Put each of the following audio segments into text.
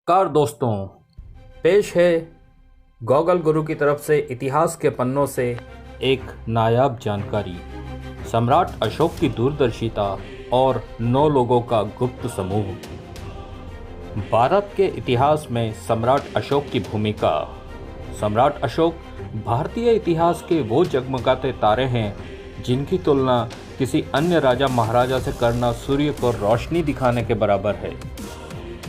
Car दोस्तों, पेश है गॉगल गुरु की तरफ से इतिहास के पन्नों से एक नायाब जानकारी। सम्राट अशोक की दूरदर्शिता और 9 लोगों का गुप्त समूह। भारत के इतिहास में सम्राट अशोक की भूमिका। सम्राट अशोक भारतीय इतिहास के वो जगमगाते तारे हैं जिनकी तुलना किसी अन्य राजा महाराजा से करना सूर्य को रोशनी दिखाने के बराबर है।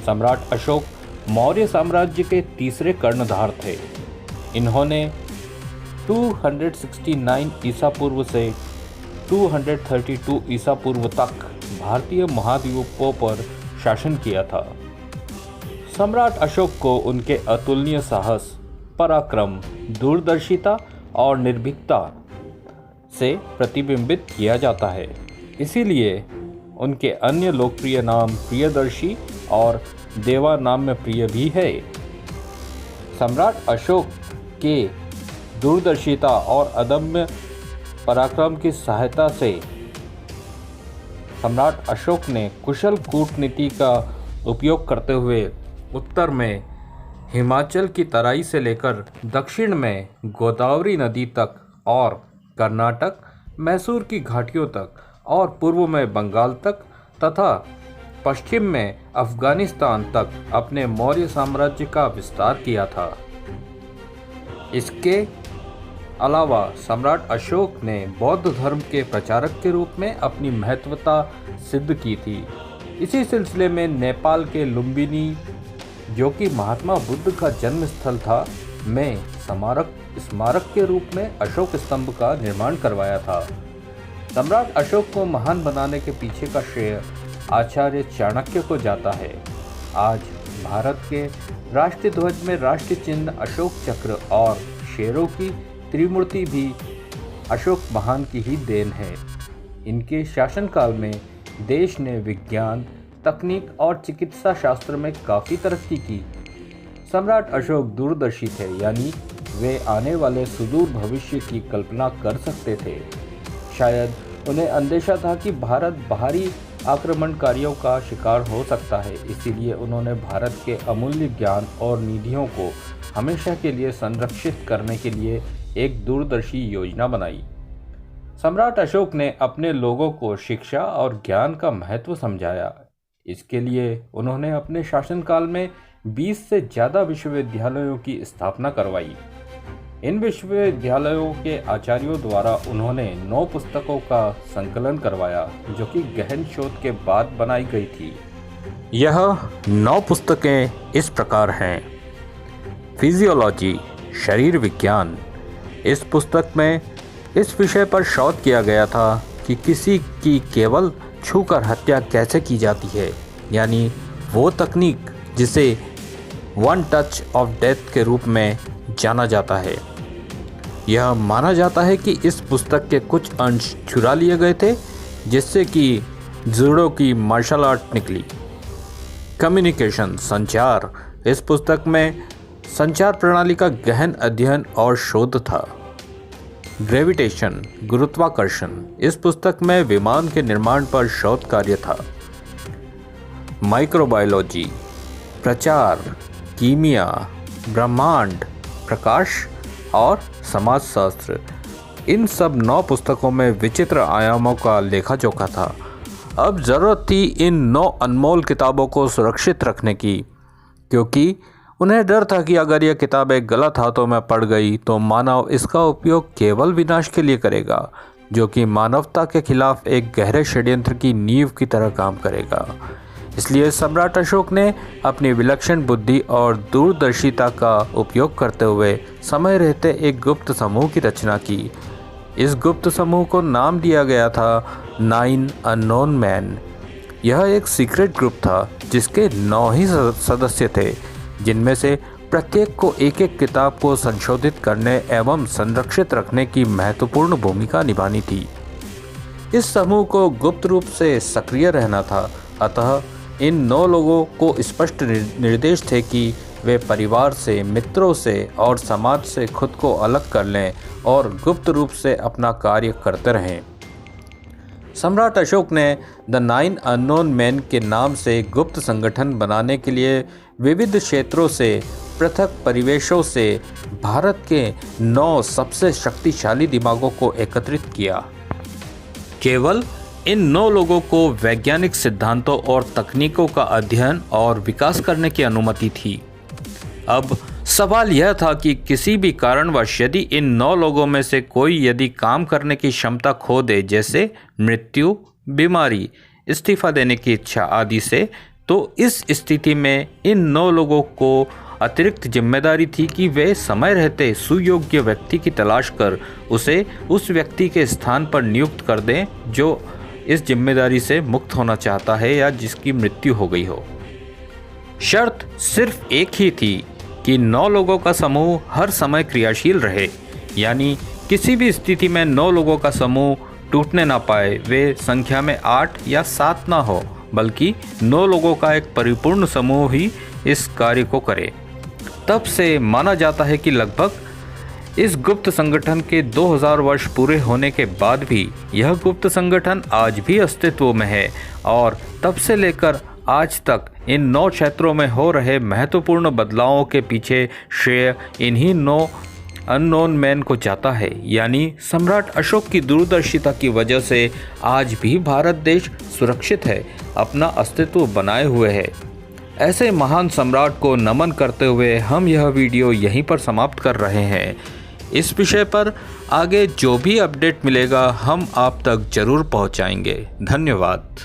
सम्राट अशोक मौर्य साम्राज्य के तीसरे कर्णधार थे। इन्होंने 269 ईसा पूर्व से 232 ईसा पूर्व तक भारतीय महाद्वीपों पर शासन किया था। सम्राट अशोक को उनके अतुलनीय साहस, पराक्रम, दूरदर्शिता और निर्भीकता से प्रतिबिंबित किया जाता है। इसीलिए उनके अन्य लोकप्रिय नाम प्रियदर्शी और देवा नाम में प्रिय भी है। सम्राट अशोक के दूरदर्शिता और अदम्य पराक्रम की सहायता से सम्राट अशोक ने कुशल कूटनीति का उपयोग करते हुए उत्तर में हिमाचल की तराई से लेकर दक्षिण में गोदावरी नदी तक और कर्नाटक, मैसूर की घाटियों तक और पूर्व में बंगाल तक तथा पश्चिम में अफगानिस्तान तक अपने मौर्य साम्राज्य का विस्तार किया था। इसके अलावा सम्राट अशोक ने बौद्ध धर्म के प्रचारक के रूप में अपनी महत्वता सिद्ध की थी। इसी सिलसिले में नेपाल के लुम्बिनी, जो कि महात्मा बुद्ध का जन्म स्थल था, में स्मारक के रूप में अशोक स्तंभ का निर्माण करवाया था। सम्राट अशोक को महान बनाने के पीछे का श्रेय आचार्य चाणक्य को जाता है। आज भारत के राष्ट्रीय ध्वज में राष्ट्रीय चिन्ह अशोक चक्र और शेरों की त्रिमूर्ति भी अशोक महान की ही देन है। इनके शासनकाल में देश ने विज्ञान, तकनीक और चिकित्सा शास्त्र में काफ़ी तरक्की की। सम्राट अशोक दूरदर्शी थे, यानी वे आने वाले सुदूर भविष्य की कल्पना कर सकते थे। शायद उन्हें अंदेशा था कि भारत बाहरी आक्रमणकारियों का शिकार हो सकता है, इसीलिए उन्होंने भारत के अमूल्य ज्ञान और निधियों को हमेशा के लिए संरक्षित करने के लिए एक दूरदर्शी योजना बनाई। सम्राट अशोक ने अपने लोगों को शिक्षा और ज्ञान का महत्व समझाया। इसके लिए उन्होंने अपने शासनकाल में 20 से ज़्यादा विश्वविद्यालयों की स्थापना करवाई। इन विश्वविद्यालयों के आचार्यों द्वारा उन्होंने 9 पुस्तकों का संकलन करवाया, जो कि गहन शोध के बाद बनाई गई थी। यह 9 पुस्तकें इस प्रकार हैं। फिजियोलॉजी, शरीर विज्ञान। इस पुस्तक में इस विषय पर शोध किया गया था कि किसी की केवल छूकर हत्या कैसे की जाती है, यानी वो तकनीक जिसे वन टच ऑफ डेथ के रूप में जाना जाता है। यह माना जाता है कि इस पुस्तक के कुछ अंश चुरा लिए गए थे, जिससे कि जूडो की मार्शल आर्ट निकली। कम्युनिकेशन, संचार। इस पुस्तक में संचार प्रणाली का गहन अध्ययन और शोध था। ग्रेविटेशन, गुरुत्वाकर्षण। इस पुस्तक में विमान के निर्माण पर शोध कार्य था। माइक्रोबायोलॉजी, प्रचार, कीमिया, ब्रह्मांड, प्रकाश और समाजशास्त्र। इन सब 9 पुस्तकों में विचित्र आयामों का लेखा जोखा था। अब ज़रूरत थी इन 9 अनमोल किताबों को सुरक्षित रखने की, क्योंकि उन्हें डर था कि अगर यह किताबें गलत हाथों में पड़ गई तो मानव इसका उपयोग केवल विनाश के लिए करेगा, जो कि मानवता के खिलाफ एक गहरे षड्यंत्र की नींव की तरह काम करेगा। इसलिए सम्राट अशोक ने अपनी विलक्षण बुद्धि और दूरदर्शिता का उपयोग करते हुए समय रहते एक गुप्त समूह की रचना की। इस गुप्त समूह को नाम दिया गया था 9 अननोन मैन। यह एक सीक्रेट ग्रुप था जिसके 9 ही सदस्य थे, जिनमें से प्रत्येक को एक एक किताब को संशोधित करने एवं संरक्षित रखने की महत्वपूर्ण भूमिका निभानी थी। इस समूह को गुप्त रूप से सक्रिय रहना था, अतः इन 9 लोगों को स्पष्ट निर्देश थे कि वे परिवार से, मित्रों से और समाज से खुद को अलग कर लें और गुप्त रूप से अपना कार्य करते रहें। सम्राट अशोक ने द 9 अननोन मैन के नाम से गुप्त संगठन बनाने के लिए विविध क्षेत्रों से, पृथक परिवेशों से भारत के 9 सबसे शक्तिशाली दिमागों को एकत्रित किया। केवल इन 9 लोगों को वैज्ञानिक सिद्धांतों और तकनीकों का अध्ययन और विकास करने की अनुमति थी। अब सवाल यह था कि किसी भी कारणवश यदि इन 9 लोगों में से कोई यदि काम करने की क्षमता खो दे, जैसे मृत्यु, बीमारी, इस्तीफा देने की इच्छा आदि से, तो इस स्थिति में इन 9 लोगों को अतिरिक्त जिम्मेदारी थी कि वे समय रहते सुयोग्य व्यक्ति की तलाश कर उसे उस व्यक्ति के स्थान पर नियुक्त कर दें जो इस जिम्मेदारी से मुक्त होना चाहता है या जिसकी मृत्यु हो गई हो। शर्त सिर्फ एक ही थी कि 9 लोगों का समूह हर समय क्रियाशील रहे, यानी किसी भी स्थिति में 9 लोगों का समूह टूटने ना पाए, वे संख्या में 8 या 7 ना हो, बल्कि 9 लोगों का एक परिपूर्ण समूह ही इस कार्य को करे। तब से माना जाता है कि लगभग इस गुप्त संगठन के 2000 वर्ष पूरे होने के बाद भी यह गुप्त संगठन आज भी अस्तित्व में है और तब से लेकर आज तक इन 9 क्षेत्रों में हो रहे महत्वपूर्ण बदलावों के पीछे श्रेय इन्हीं 9 अननोन मैन को जाता है। यानी सम्राट अशोक की दूरदर्शिता की वजह से आज भी भारत देश सुरक्षित है, अपना अस्तित्व बनाए हुए है। ऐसे महान सम्राट को नमन करते हुए हम यह वीडियो यहीं पर समाप्त कर रहे हैं। इस विषय पर आगे जो भी अपडेट मिलेगा हम आप तक जरूर पहुंचाएंगे। धन्यवाद।